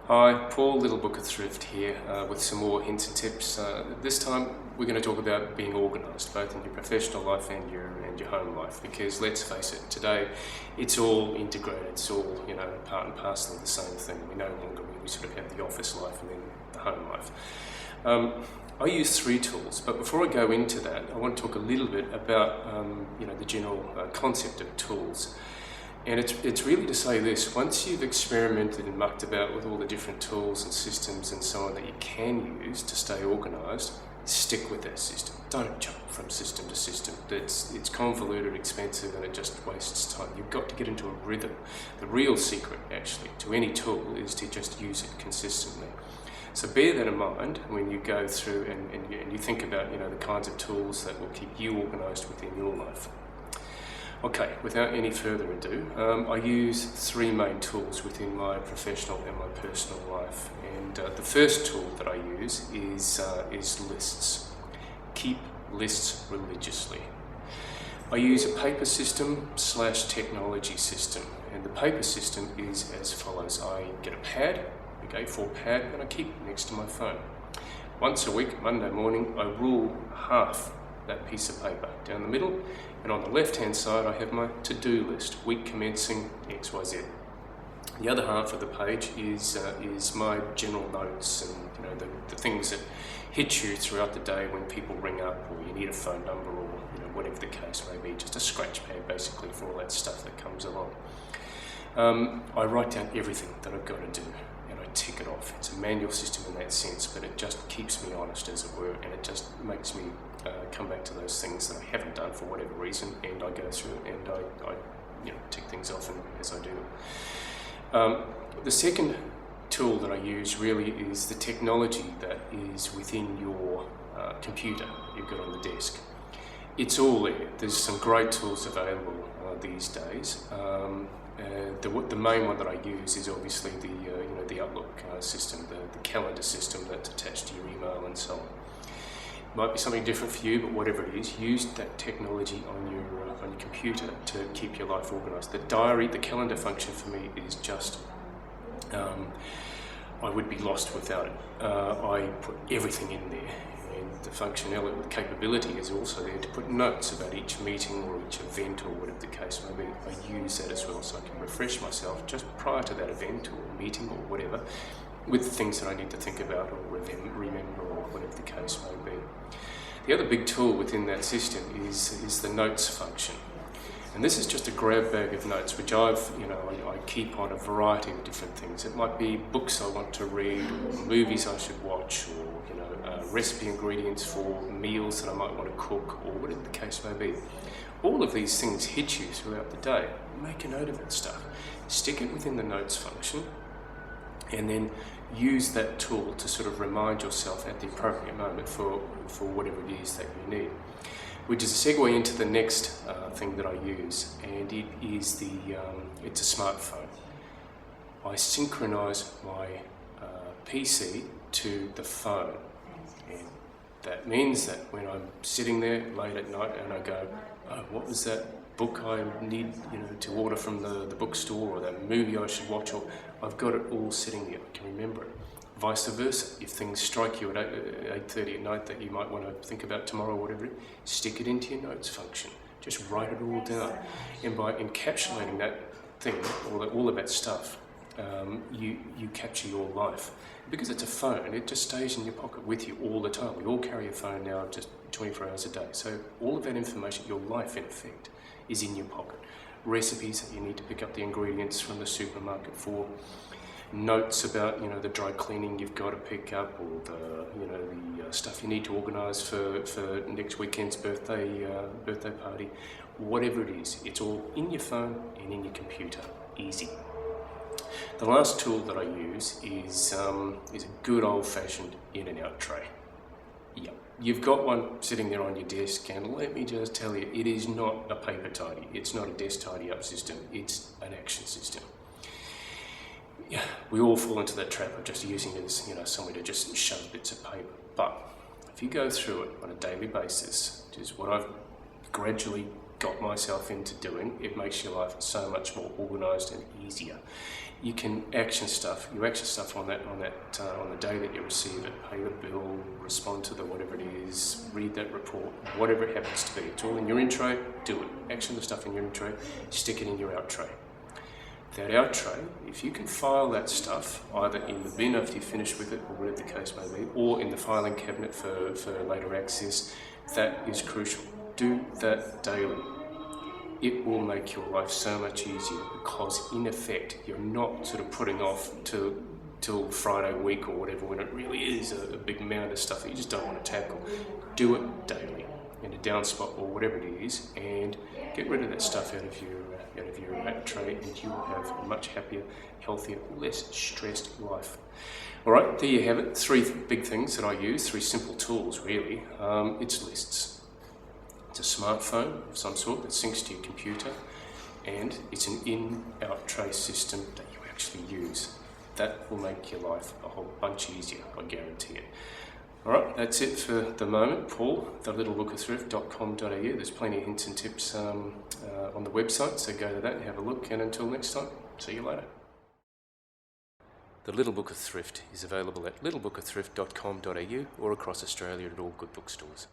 Hi, Paul, Little Book of Thrift here with some more hints and tips. This time we're going to talk about being organised, both in your professional life and your home life, because let's face it, today it's all integrated, it's all part and parcel of the same thing. We no longer really sort of have the office life and then the home life. I use 3 tools, but before I go into that, I want to talk a little bit about the general concept of tools. And it's really to say this: once you've experimented and mucked about with all the different tools and systems and so on that you can use to stay organised, stick with that system. Don't jump from system to system. It's convoluted, expensive, and it just wastes time. You've got to get into a rhythm. The real secret, actually, to any tool is to just use it consistently. So bear that in mind when you go through and you think about the kinds of tools that will keep you organised within your life. Okay, without any further ado, I use 3 main tools within my professional and my personal life. And the first tool that I use is lists. Keep lists religiously. I use a paper system / technology system. And the paper system is as follows. I get a pad, a A4 pad, and I keep it next to my phone. Once a week, Monday morning, I rule half that piece of paper down the middle, and on the left hand side I have my to-do list, week commencing XYZ. The other half of the page is my general notes and the things that hit you throughout the day when people ring up or you need a phone number or whatever the case may be, just a scratch pad basically for all that stuff that comes along. I write down everything that I've got to do and I tick it off. It's a manual system in that sense, but it just keeps me honest, as it were, and it just makes me come back to those things that I haven't done for whatever reason, and I go through it and I tick things off as I do them. The second tool that I use really is the technology that is within your computer you've got on the desk. It's all there. There's some great tools available these days. The main one that I use is obviously the Outlook system, the calendar system that's attached to your email and so on. Might be something different for you, but whatever it is, use that technology on your computer to keep your life organised. The diary, the calendar function for me is just, I would be lost without it. I put everything in there, and the functionality, the capability is also there to put notes about each meeting or each event or whatever the case may be. I use that as well, so I can refresh myself just prior to that event or meeting or whatever, with things that I need to think about or remember or whatever the case may be. The other big tool within that system is the notes function. And this is just a grab bag of notes, which I keep on a variety of different things. It might be books I want to read, or movies I should watch, or recipe ingredients for meals that I might want to cook, or whatever the case may be. All of these things hit you throughout the day. Make a note of that stuff. Stick it within the notes function, and then use that tool to sort of remind yourself at the appropriate moment for whatever it is that you need. Which is a segue into the next thing that I use, and it is it's a smartphone. I synchronise my PC to the phone, and that means that when I'm sitting there late at night and I go, oh, what was that book I need to order from the bookstore, or that movie I should watch, or I've got it all sitting there, I can remember it. Vice versa, if things strike you at 8:30 at night that you might want to think about tomorrow or whatever, stick it into your notes function. Just write it all down. And by encapsulating that thing, all of that stuff, you capture your life. Because it's a phone, it just stays in your pocket with you all the time. We all carry a phone now just 24 hours a day. So all of that information, your life in effect, is in your pocket. Recipes that you need to pick up the ingredients from the supermarket for, notes about the dry cleaning you've got to pick up, or the stuff you need to organise for next weekend's birthday party, whatever it is, it's all in your phone and in your computer. Easy. The last tool that I use is a good old-fashioned in and out tray. Yep. You've got one sitting there on your desk, and let me just tell you, it is not a paper tidy. It's not a desk tidy up system. It's an action system. Yeah, we all fall into that trap of just using it as somewhere to just shove bits of paper. But if you go through it on a daily basis, which is what I've gradually got myself into doing, it makes your life so much more organised and easier. You can action stuff. You action stuff on the day that you receive it. Pay the bill, respond to the whatever it is, read that report, whatever it happens to be. It's all in your intro. Do it. Action the stuff in your intro. Stick it in your out tray. That out tray, if you can file that stuff either in the bin after you finish with it, or whatever the case may be, or in the filing cabinet for later access, that is crucial. Do that daily. It will make your life so much easier, because in effect you're not sort of putting off till Friday week or whatever, when it really is a big amount of stuff that you just don't want to tackle. Do it daily in a down spot or whatever it is, and get rid of that stuff out of your tray, and you will have a much happier, healthier, less stressed life. Alright, there you have it. 3 big things that I use, 3 simple tools really. It's lists. It's a smartphone of some sort that syncs to your computer, and it's an in-out tray system that you actually use. That will make your life a whole bunch easier, I guarantee it. Alright, that's it for the moment. Paul, thelittlebookofthrift.com.au. There's plenty of hints and tips on the website, so go to that and have a look, and until next time, see you later. The Little Book of Thrift is available at littlebookofthrift.com.au or across Australia at all good bookstores.